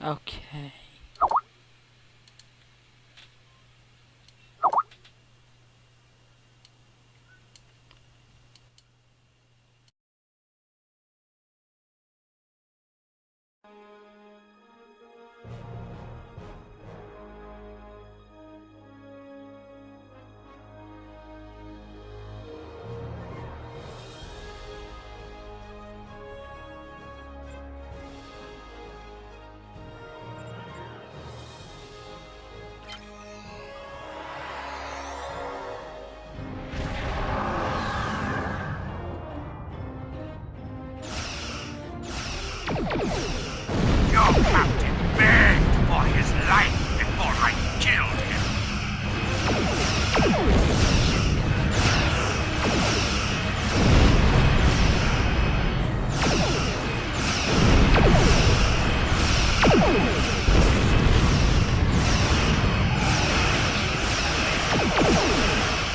Okay. Your captain begged for his life before I killed him.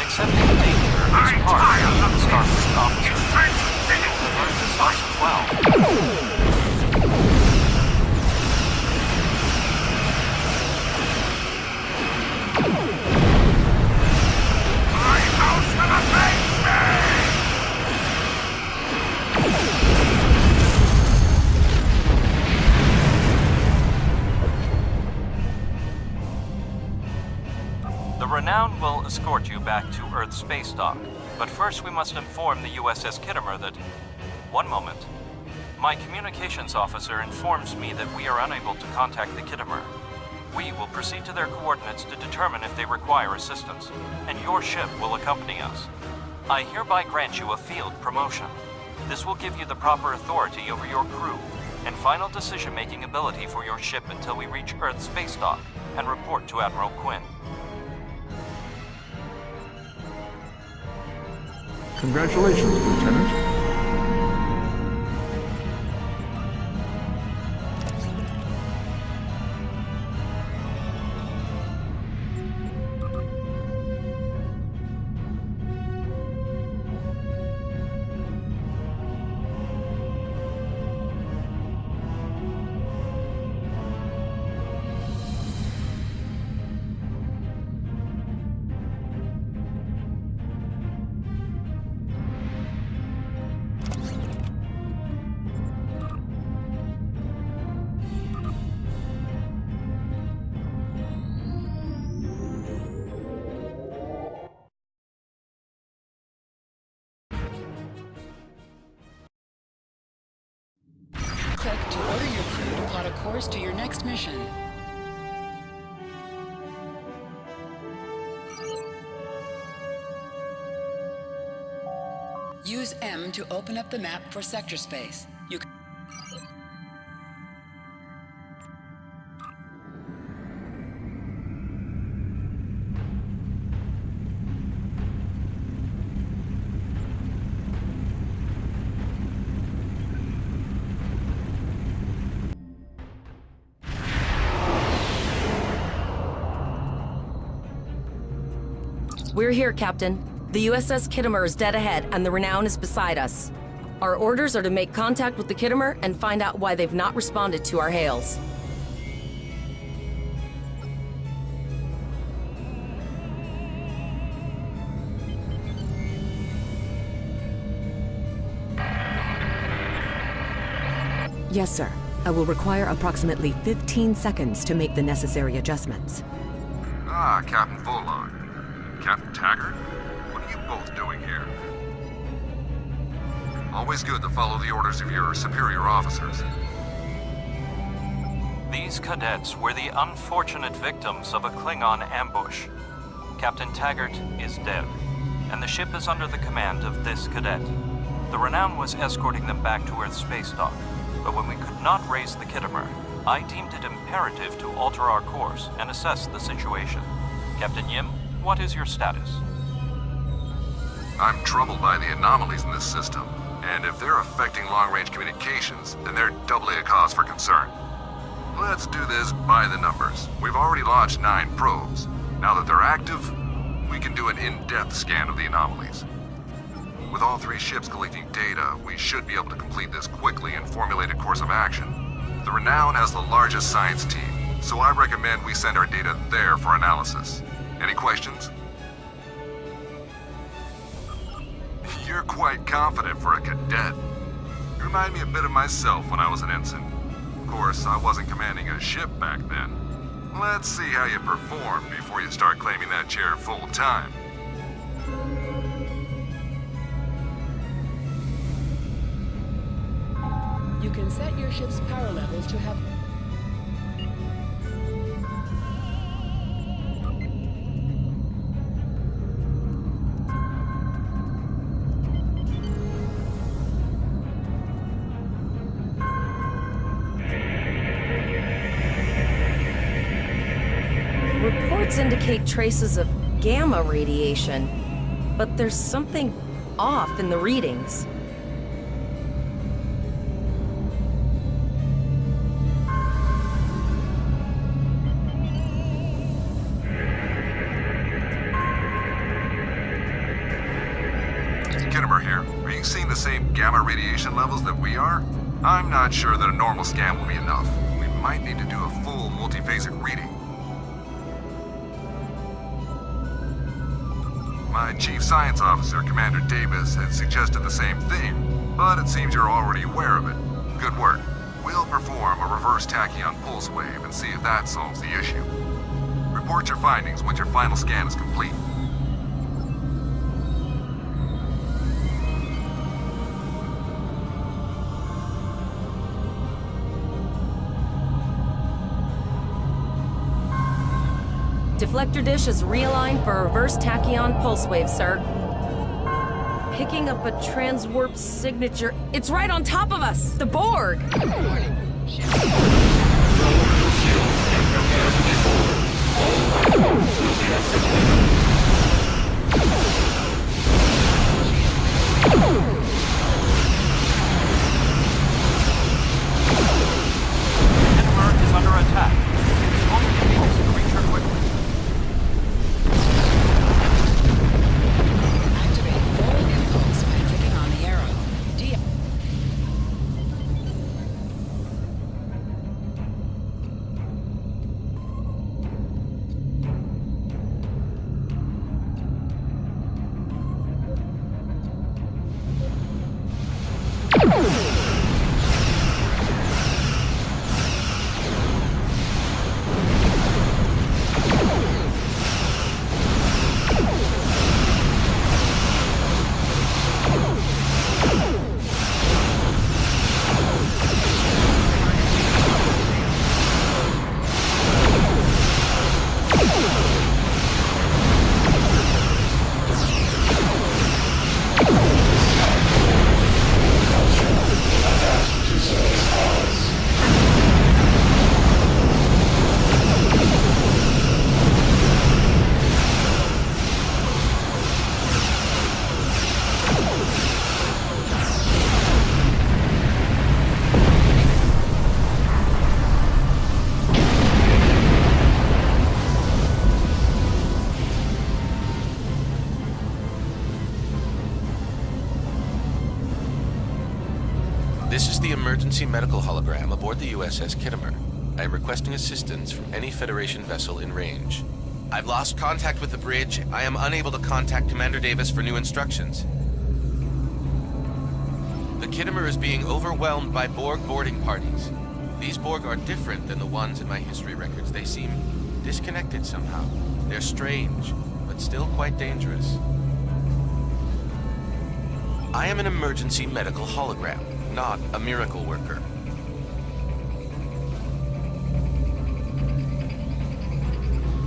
Accepting danger is part of the Starfleet officer. It's time to finish I've learned this lesson well. my house will avenge me! The Renown will escort you back to Earth space dock, but first we must inform the USS Kittimer that... One moment. My communications officer informs me that we are unable to contact the Kittimer. We will proceed to their coordinates to determine if they require assistance, and your ship will accompany us. I hereby grant you a field promotion. This will give you the proper authority over your crew, and final decision-making ability for your ship until we reach Earth space dock and report to Admiral Quinn. Congratulations, Lieutenant. Click to order your crew to plot a course to your next mission. Use M to open up the map for sector space. You can We're here, Captain. The USS Kittimer is dead ahead, and the Renown is beside us. Our orders are to make contact with the Kittimer and find out why they've not responded to our hails. Yes, sir. I will require approximately 15 seconds to make the necessary adjustments. Ah, Captain Volon. Captain Taggart? What are you both doing here? Always good to follow the orders of your superior officers. These cadets were the unfortunate victims of a Klingon ambush. Captain Taggart is dead, and the ship is under the command of this cadet. The Renown was escorting them back to Earth space dock, but when we could not raise the Kittimer, I deemed it imperative to alter our course and assess the situation. Captain Yim, what is your status? I'm troubled by the anomalies in this system, and if they're affecting long-range communications, then they're doubly a cause for concern. Let's do this by the numbers. We've already launched 9 probes. Now that they're active, we can do an in-depth scan of the anomalies. With all 3 ships collecting data, we should be able to complete this quickly and formulate a course of action. The Renown has the largest science team, so I recommend we send our data there for analysis. Any questions? You're quite confident for a cadet. You remind me a bit of myself when I was an ensign. Of course, I wasn't commanding a ship back then. Let's see how you perform before you start claiming that chair full time. You can set your ship's power levels to have... Reports indicate traces of gamma radiation, but there's something off in the readings. Kittimer here. Are you seeing the same gamma radiation levels that we are? I'm not sure that a normal scan will be enough. We might need to do a full multiphasic reading. My Chief Science Officer, Commander Davis, had suggested the same thing, but it seems you're already aware of it. Good work. We'll perform a reverse tachyon pulse wave and see if that solves the issue. Report your findings once your final scan is complete. Deflector dish is realigned for a reverse tachyon pulse wave, sir. Picking up a transwarp signature. It's right on top of us! The Borg! Kittimer is under attack. It's only needs to reach her quickly. Activate full impulse by clicking on the arrow. This is the emergency medical hologram aboard the USS Kittimer. I am requesting assistance from any Federation vessel in range. I've lost contact with the bridge. I am unable to contact Commander Davis for new instructions. The Kittimer is being overwhelmed by Borg boarding parties. These Borg are different than the ones in my history records. They seem disconnected somehow. They're strange, but still quite dangerous. I am an emergency medical hologram, not a miracle worker.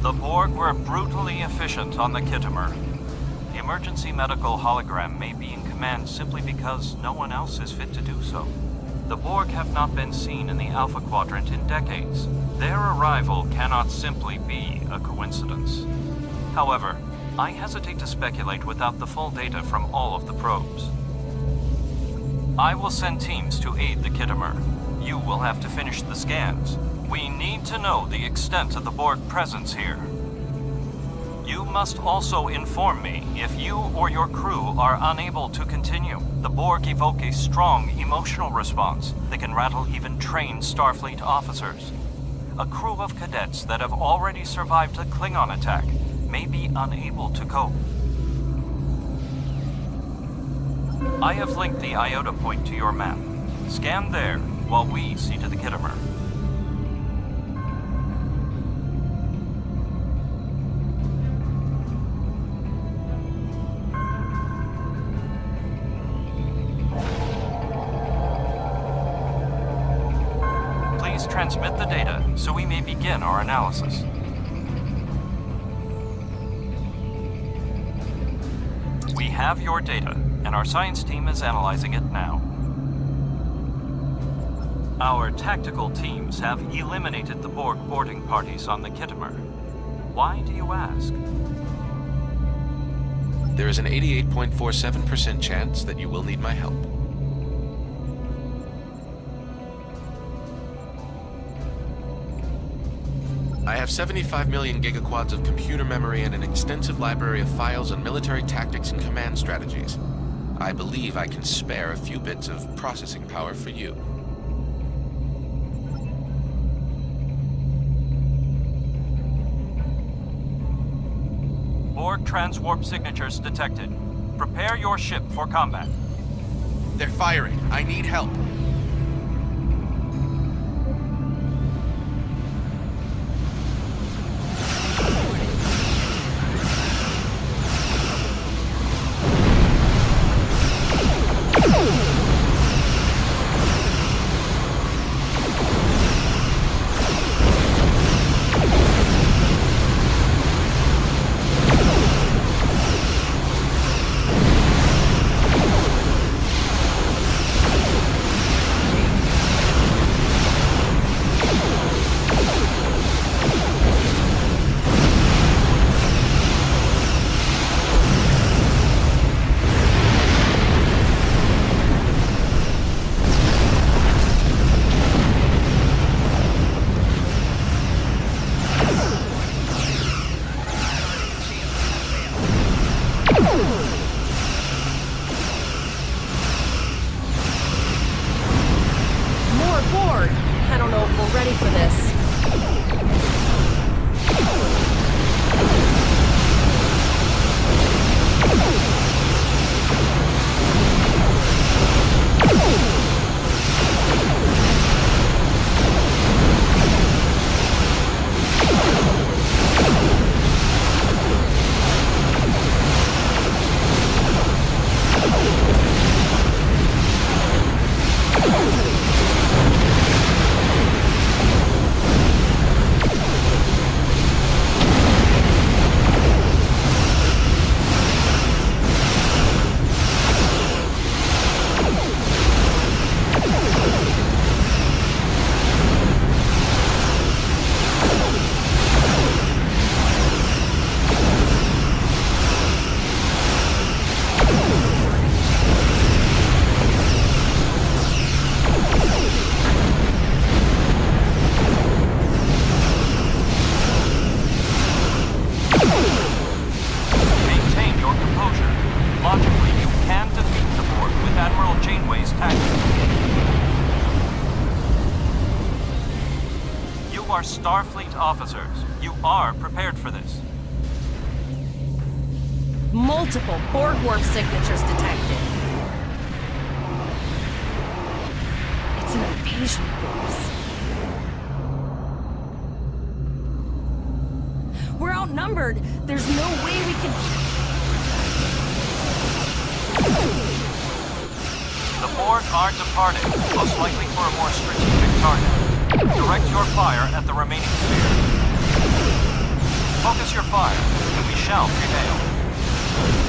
The Borg were brutally efficient on the Kittimer. The emergency medical hologram may be in command simply because no one else is fit to do so. The Borg have not been seen in the Alpha Quadrant in decades. Their arrival cannot simply be a coincidence. However, I hesitate to speculate without the full data from all of the probes. I will send teams to aid the Kittimer. You will have to finish the scans. We need to know the extent of the Borg presence here. You must also inform me if you or your crew are unable to continue. The Borg evoke a strong emotional response that can rattle even trained Starfleet officers. A crew of cadets that have already survived a Klingon attack may be unable to cope. I have linked the Iota point to your map. Scan there while we see to the Kittimer. Please transmit the data so we may begin our analysis. We have your data, and our science team is analyzing it now. Our tactical teams have eliminated the Borg boarding parties on the Kittimer. Why do you ask? There is an 88.47% chance that you will need my help. I have 75 million gigaquads of computer memory and an extensive library of files on military tactics and command strategies. I believe I can spare a few bits of processing power for you. Borg transwarp signatures detected. Prepare your ship for combat. They're firing. I need help. are Starfleet officers. You are prepared for this. Multiple Borg warp signatures detected. It's an invasion force. We're outnumbered. There's no way we can... The Borg are departing, most likely for a more strategic target. Direct your fire at the remaining sphere. Focus your fire, and we shall prevail.